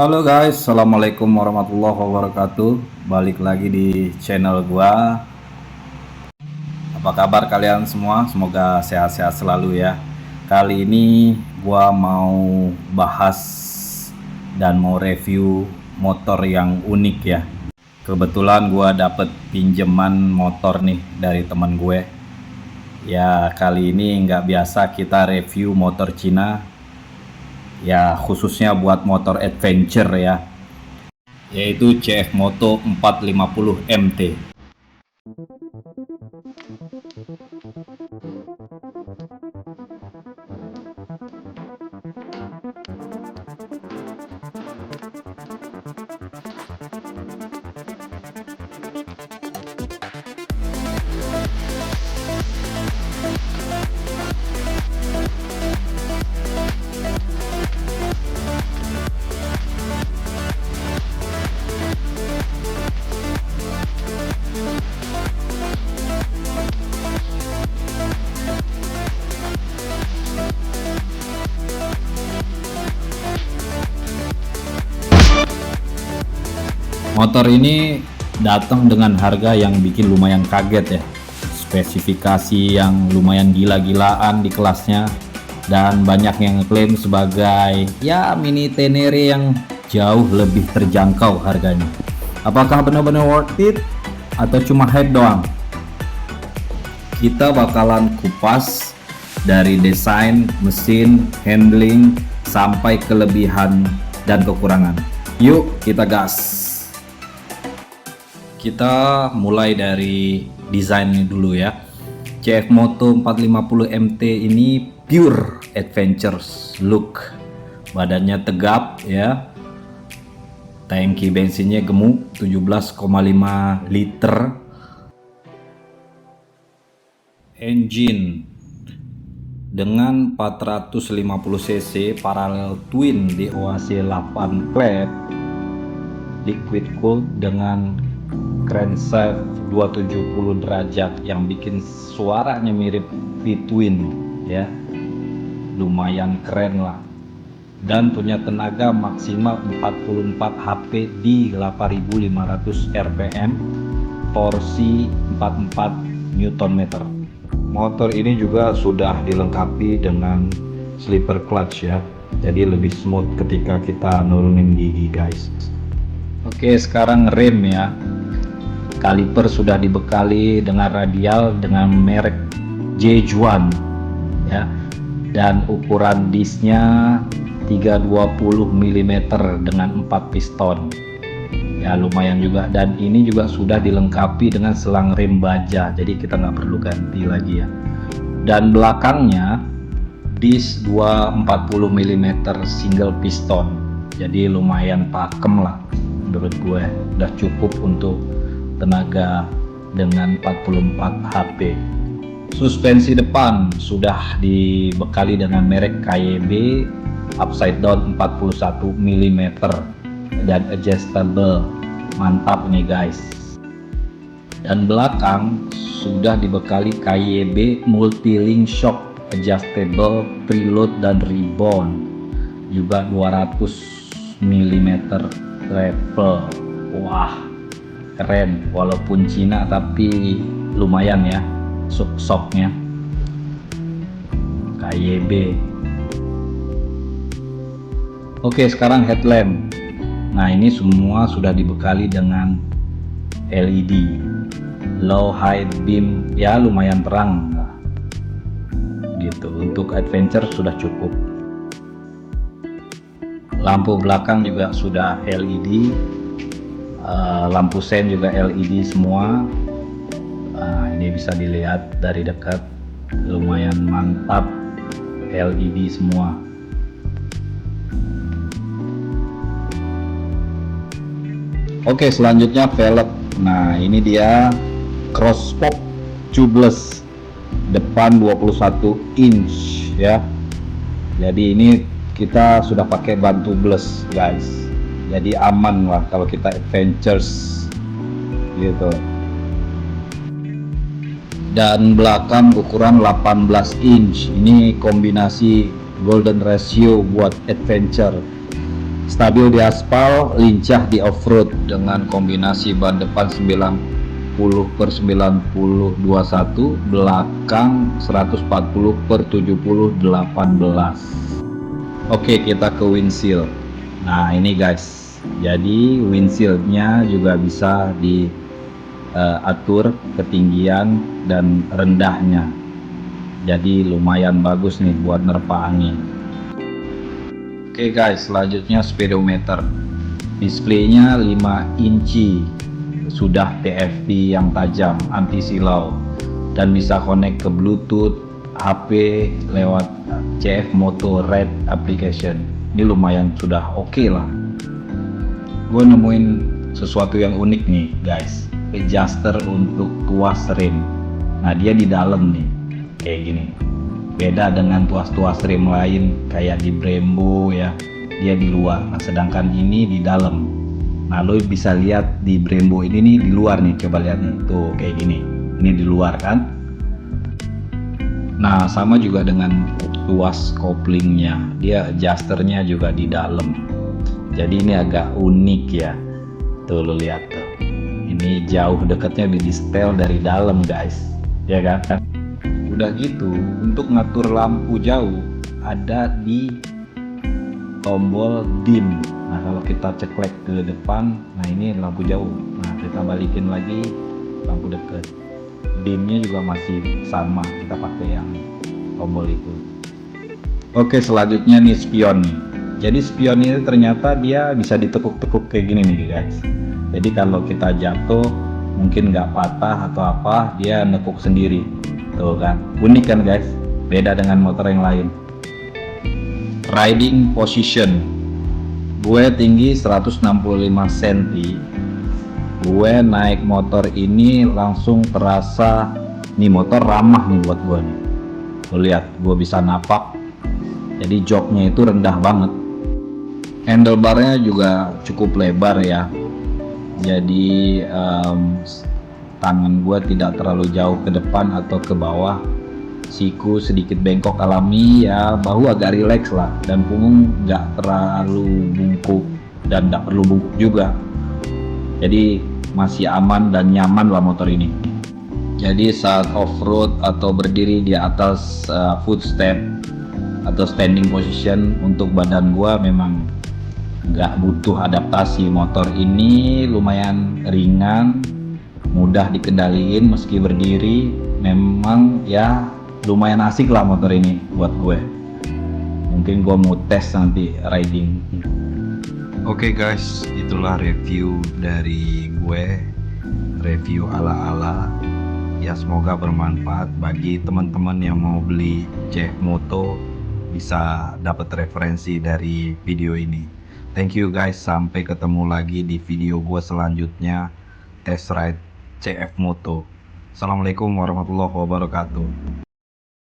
Halo guys, assalamualaikum warahmatullahi wabarakatuh. Balik lagi di channel gua. Apa kabar kalian semua? Semoga sehat-sehat selalu ya. Kali ini gua mau bahas dan mau review motor yang unik ya. Kebetulan gua dapet pinjaman motor nih dari teman gue. Ya kali ini nggak biasa kita review motor Cina. Ya khususnya buat motor adventure ya, yaitu CF Moto 450 MT. Motor ini datang dengan harga yang bikin lumayan kaget ya. Spesifikasi yang lumayan gila-gilaan di kelasnya, dan banyak yang ngeklaim sebagai ya mini Tenere yang jauh lebih terjangkau harganya. Apakah benar-benar worth it atau cuma hype doang? Kita bakalan kupas dari desain, mesin, handling, sampai kelebihan dan kekurangan. Yuk kita gas. Kita mulai dari desainnya dulu ya. CF Moto 450 MT ini pure adventures look. Badannya tegap ya. Tangki bensinnya gemuk 17,5 liter. Engine dengan 450 cc parallel twin DOHC 8 plate, liquid cooled dengan crankshaft 270 derajat yang bikin suaranya mirip V-twin ya, lumayan keren lah, dan punya tenaga maksimal 44 HP di 8500 rpm, torsi 44 Nm. Motor ini juga sudah dilengkapi dengan slipper clutch ya, jadi lebih smooth ketika kita nurunin gigi guys. Oke, sekarang rem ya. Kaliper sudah dibekali dengan radial dengan merek Jejuan ya, dan ukuran disnya 320 mm dengan 4 piston ya, lumayan juga. Dan ini juga sudah dilengkapi dengan selang rem baja, jadi kita nggak perlu ganti lagi ya. Dan belakangnya dis 240 mm single piston, jadi lumayan pakem lah menurut gue, udah cukup untuk tenaga dengan 44 HP. Suspensi depan sudah dibekali dengan merek KYB upside down 41 mm dan adjustable, mantap nih guys. Dan belakang sudah dibekali KYB multi link shock adjustable preload dan rebound, juga 200 mm travel. Wah keren, walaupun Cina tapi lumayan ya shocknya. KYB. Oke, sekarang headlamp. Nah ini semua sudah dibekali dengan LED low high beam ya, lumayan terang gitu, untuk adventure sudah cukup. Lampu belakang juga sudah LED, lampu sen juga LED semua. Nah, ini bisa dilihat dari dekat, lumayan mantap, LED semua. Oke, selanjutnya velg. Nah ini dia cross spoke tubeless, depan 21 inch ya, jadi ini kita sudah pakai ban tubeless guys, jadi aman lah kalau kita adventures gitu. Dan belakang ukuran 18 inch, ini kombinasi golden ratio buat adventure Stabil di aspal, lincah di off-road dengan kombinasi ban depan 90/90/21, belakang 140/70/18. Oke, kita ke windshield. Nah, ini guys. Jadi windshieldnya juga bisa diatur ketinggian dan rendahnya. Jadi lumayan bagus nih buat nerpa angin. Oke guys, selanjutnya speedometer. Displaynya 5 inci, sudah TFT yang tajam, anti silau, dan bisa connect ke Bluetooth, HP lewat CF Moto Red application. Ini lumayan sudah oke lah. Gue nemuin sesuatu yang unik nih guys, adjuster untuk tuas rim. Nah, dia di dalam nih, kayak gini. Beda dengan tuas-tuas rim lain kayak di Brembo ya, dia di luar. Nah, sedangkan ini di dalam. Nah, lo bisa lihat di Brembo ini nih di luar nih, coba lihat nih, tuh kayak gini. Ini di luar kan. Nah, sama juga dengan tuas koplingnya, dia adjusternya juga di dalam. Jadi ini agak unik ya. Tuh lo lihat tuh. Ini jauh dekatnya di setel dari dalam guys, ya kan? Udah gitu, untuk ngatur lampu jauh ada di tombol dim. Nah, kalau kita ceklek ke depan, nah ini lampu jauh. Nah, kita balikin lagi lampu dekat. Dimnya juga masih sama, kita pakai yang tombol itu. Oke, selanjutnya nih spion nih. Jadi spion ini ternyata dia bisa ditekuk-tekuk kayak gini nih guys. Jadi kalau kita jatuh mungkin nggak patah atau apa, dia nekuk sendiri. Tuh kan, unik kan guys, beda dengan motor yang lain. Riding position, gue tinggi 165 cm, gue naik motor ini langsung terasa nih motor ramah nih buat gue nih. Lo lihat, gue bisa napak, jadi joknya itu rendah banget. Handlebarnya juga cukup lebar ya, jadi tangan gue tidak terlalu jauh ke depan atau ke bawah. Siku sedikit bengkok alami ya, bahu agak rileks lah, dan punggung nggak terlalu bungkuk dan nggak perlu bungkuk juga. Jadi masih aman dan nyaman lah motor ini. Jadi saat off-road atau berdiri di atas footstep atau standing position, untuk badan gua memang nggak butuh adaptasi. Motor ini lumayan ringan, mudah dikendaliin meski berdiri. Memang ya lumayan asik lah motor ini buat gue. Mungkin gue mau tes nanti riding. Oke guys, itulah review dari gue, review ala-ala ya. Semoga bermanfaat bagi teman-teman yang mau beli CF Moto, bisa dapat referensi dari video ini. Thank you guys, sampai ketemu lagi di video gue selanjutnya, test ride CF Moto. Assalamualaikum warahmatullahi wabarakatuh.